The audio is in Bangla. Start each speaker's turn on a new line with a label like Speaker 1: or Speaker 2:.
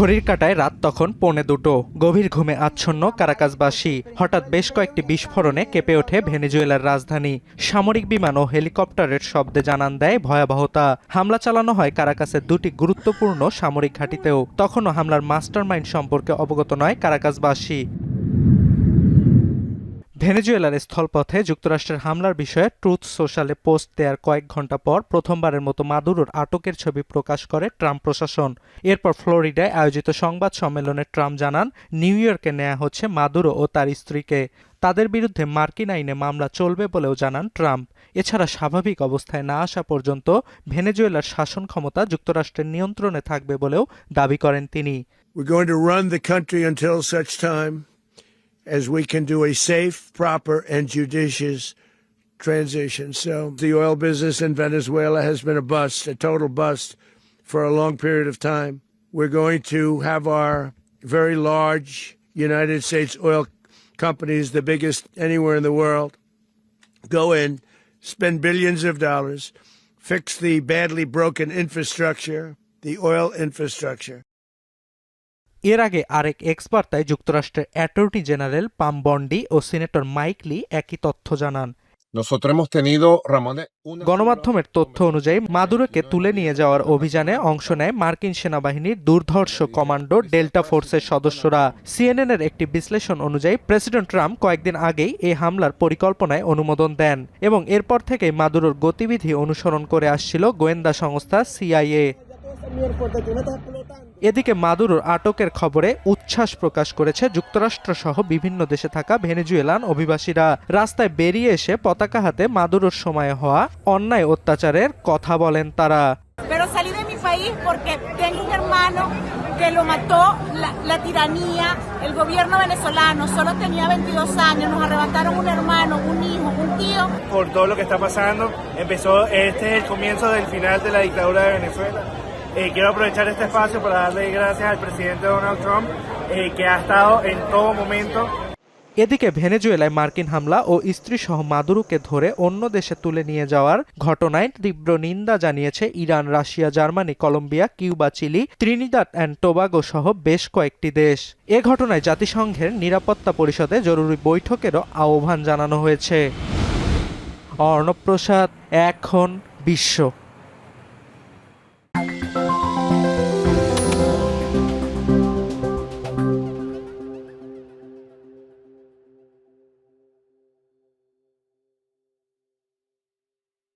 Speaker 1: ঘড়ির কাঁটায় রাত তখন 1:45। গভীর ঘুমে আচ্ছন্ন কারাকাসবাসী। হঠাৎ বেশ কয়েকটি বিস্ফোরণে কেঁপে ওঠে ভেনেজুয়েলার রাজধানী। সামরিক বিমান ও হেলিকপ্টারের শব্দে জানান দেয় ভয়াবহতা। হামলা চালানো হয় কারাকাসের দুটি গুরুত্বপূর্ণ সামরিক ঘাঁটিতেও। তখনও হামলার মাস্টারমাইন্ড সম্পর্কে অবগত নয় কারাকাসবাসী। ভেনেজুয়েলার স্থলপথে যুক্তরাষ্ট্রের হামলার বিষয়ে ট্রুথ সোশ্যালে পোস্ট দেওয়ার কয়েক ঘণ্টা পর প্রথমবারের মতো মাদুরোর আটকের ছবি প্রকাশ করে ট্রাম্প প্রশাসন। এরপর ফ্লোরিডায় আয়োজিত সংবাদ সম্মেলনে ট্রাম্প জানান, নিউ ইয়র্কে নেওয়া হচ্ছে মাদুরো ও তার স্ত্রীকে। তাদের বিরুদ্ধে মার্কিন আইনে মামলা চলবে বলেও জানান ট্রাম্প। এছাড়া স্বাভাবিক অবস্থায় না আসা পর্যন্ত ভেনেজুয়েলার শাসন ক্ষমতা যুক্তরাষ্ট্রের নিয়ন্ত্রণে থাকবে বলেও দাবি করেন তিনি।
Speaker 2: We're going to run the country until such time as we can do a safe, proper, and judicious transition. So the oil business in Venezuela has been a bust, a total bust, for a long period of time. We're going to have our very large United States oil companies, the biggest anywhere in the world, go in, spend billions of dollars, fix the badly broken infrastructure, the oil infrastructure.
Speaker 1: এর আগে আরেক এক্সবার্তায় যুক্তরাষ্ট্রের অ্যাটর্নি জেনারেল পাম বন্ডি ও সিনেটর মাইক লি একই তথ্য জানান। গণমাধ্যমের তথ্য অনুযায়ী মাদুরোকে তুলে নিয়ে যাওয়ার অভিযানে অংশ নেয় মার্কিন সেনাবাহিনীর দুর্ধর্ষ কমান্ডো ডেল্টা ফোর্সের সদস্যরা। সিএনএন এর একটি বিশ্লেষণ অনুযায়ী প্রেসিডেন্ট ট্রাম্প কয়েকদিন আগেই এই হামলার পরিকল্পনায় অনুমোদন দেন এবং এরপর থেকেই মাদুরোর গতিবিধি অনুসরণ করে আসছিল গোয়েন্দা সংস্থা সিআইএ। এদিকে মাদুরোর আটকের খবরে উচ্ছ্বাস প্রকাশ করেছে যুক্তরাষ্ট্র সহ বিভিন্ন দেশে থাকা ভেনেজুয়েলান অভিবাসীরা। রাস্তায় বেরিয়ে এসে পতাকা হাতে মাদুরোর সময়ে হওয়া অন্যায় অত্যাচারের কথা বলেন তারা।
Speaker 3: Que lo mató la tiranía, el gobierno venezolano, solo tenía 22 años, nos arrebataron un hermano, un hijo, un tío.
Speaker 4: Por todo lo que está pasando, este es el comienzo del final de la dictadura de Venezuela. Quiero aprovechar este espacio para darle gracias al presidente Donald Trump, que ha estado en todo momento.
Speaker 1: এদিকে ভেনেজুয়েলায় মার্কিন হামলা ও স্ত্রীসহ মাদুরোকে ধরে অন্য দেশে তুলে নিয়ে যাওয়ার ঘটনায় তীব্র নিন্দা জানিয়েছে Iran, Russia, Germany, Colombia, Cuba, Chile, Trinidad and Tobago সহ বেশ কয়েকটি দেশ। এ ঘটনায় জাতিসংঘের নিরাপত্তা পরিষদে জরুরি বৈঠকেরও আহ্বান জানানো হয়েছে। অর্ণব প্রসাদ, এখন বিশ্ব।